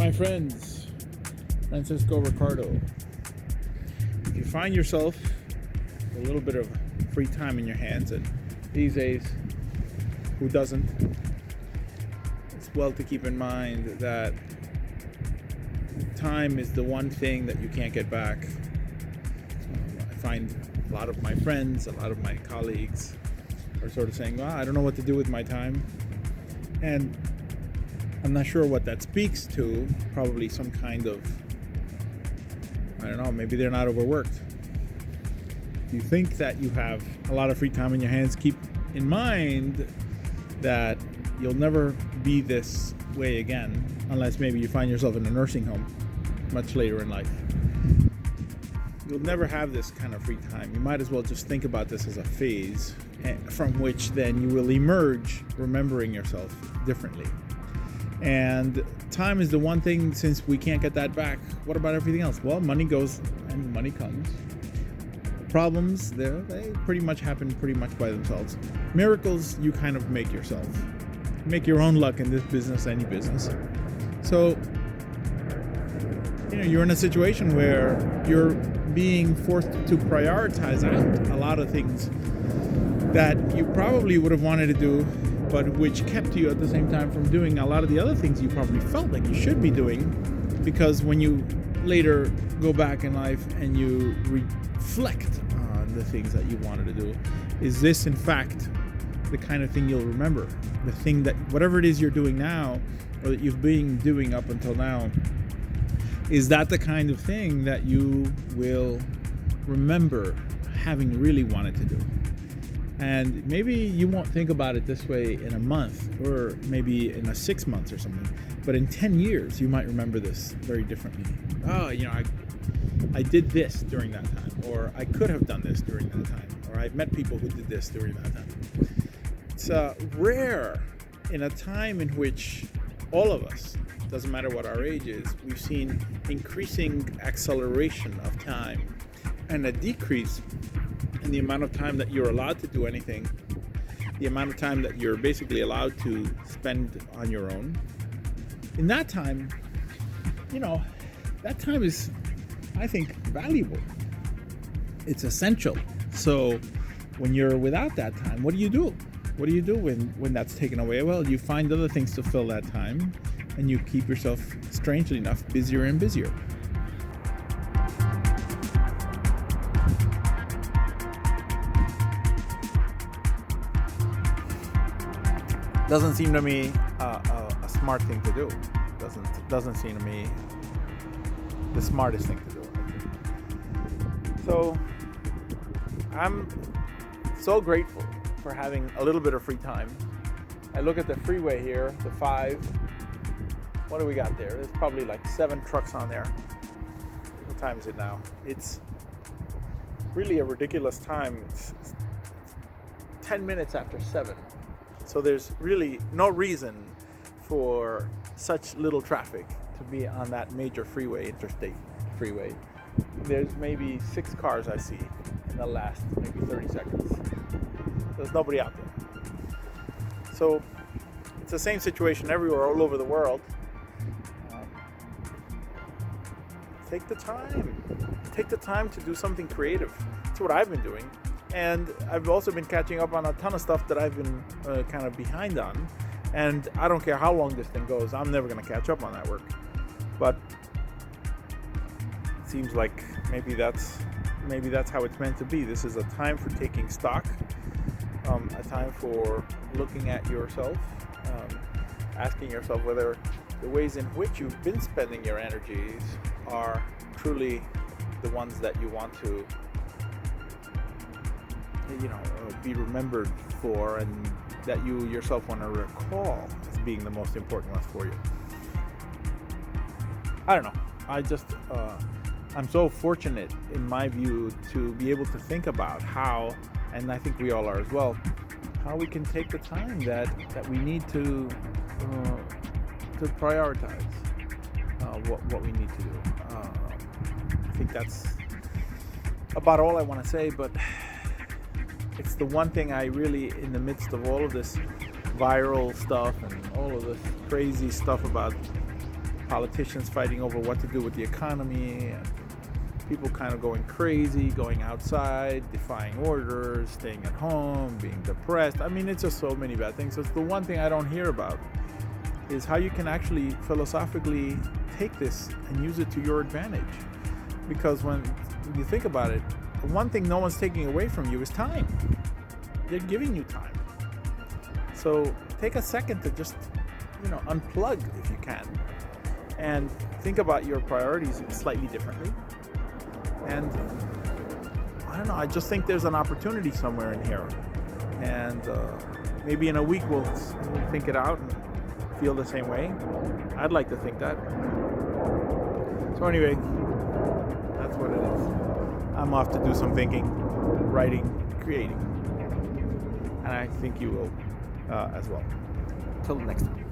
My friends, Francisco Ricardo, if you find yourself a little bit of free time in your hands, and these days, who doesn't? It's well to keep in mind that time is the one thing that you can't get back. I find a lot of my friends, a lot of my colleagues are sort of saying, well, I don't know what to do with my time. And I'm not sure what that speaks to. Probably some kind of, I don't know, maybe they're not overworked. If you think that you have a lot of free time in your hands, keep in mind that you'll never be this way again, unless maybe you find yourself in a nursing home much later in life. You'll never have this kind of free time. You might as well just think about this as a phase from which then you will emerge remembering yourself differently. And time is the one thing, since we can't get that back. What about everything else? Well, money goes and money comes. Problems, they pretty much happen pretty much by themselves. Miracles, you kind of make yourself. Make your own luck in this business, any business. So, you're in a situation where you're being forced to prioritize out a lot of things that you probably would have wanted to do, but which kept you at the same time from doing a lot of the other things you probably felt like you should be doing, because when you later go back in life and you reflect on the things that you wanted to do, is this in fact the kind of thing you'll remember? The thing that, whatever it is you're doing now, or that you've been doing up until now, is that the kind of thing that you will remember having really wanted to do? And maybe you won't think about it this way in a month, or maybe in 6 months or something, but in 10 years you might remember this very differently. Oh, I did this during that time, or I could have done this during that time, or I've met people who did this during that time. It's rare in a time in which all of us, doesn't matter what our age is, we've seen increasing acceleration of time and a decrease in the amount of time that you're allowed to do anything, the amount of time that you're basically allowed to spend on your own. In that time, that time is, I think, valuable. It's essential. So when you're without that time, what do you do? What do you do when that's taken away? Well, you find other things to fill that time, and you keep yourself, strangely enough, busier and busier. Doesn't seem to me a smart thing to do. Doesn't seem to me the smartest thing to do. So I'm so grateful for having a little bit of free time. I look at the freeway here, the 5. What do we got there? There's probably like 7 trucks on there. What time is it now? It's really a ridiculous time. It's 10 minutes after 7. So there's really no reason for such little traffic to be on that major freeway, interstate freeway. There's maybe 6 cars I see in the last maybe 30 seconds. There's nobody out there. So it's the same situation everywhere, all over the world. Take the time to do something creative. That's what I've been doing. And I've also been catching up on a ton of stuff that I've been kind of behind on. And I don't care how long this thing goes, I'm never going to catch up on that work. But it seems like maybe that's how it's meant to be. This is a time for taking stock, a time for looking at yourself, asking yourself whether the ways in which you've been spending your energies are truly the ones that you want to be remembered for, and that you yourself want to recall as being the most important ones for you. I don't know. I'm so fortunate, in my view, to be able to think about how, and I think we all are as well, how we can take the time that we need to prioritize what we need to do. I think that's about all I want to say, but it's the one thing I really, in the midst of all of this viral stuff and all of this crazy stuff about politicians fighting over what to do with the economy, and people kind of going crazy, going outside, defying orders, staying at home, being depressed. I mean, it's just so many bad things. It's the one thing I don't hear about is how you can actually philosophically take this and use it to your advantage. Because when you think about it, the one thing no one's taking away from you is time. They're giving you time. So take a second to just, unplug if you can, and think about your priorities slightly differently. And I don't know, I just think there's an opportunity somewhere in here. And maybe in a week we'll think it out and feel the same way. I'd like to think that. So anyway, that's what it is. I'm off to do some thinking, writing, creating. And I think you will as well. Till next time.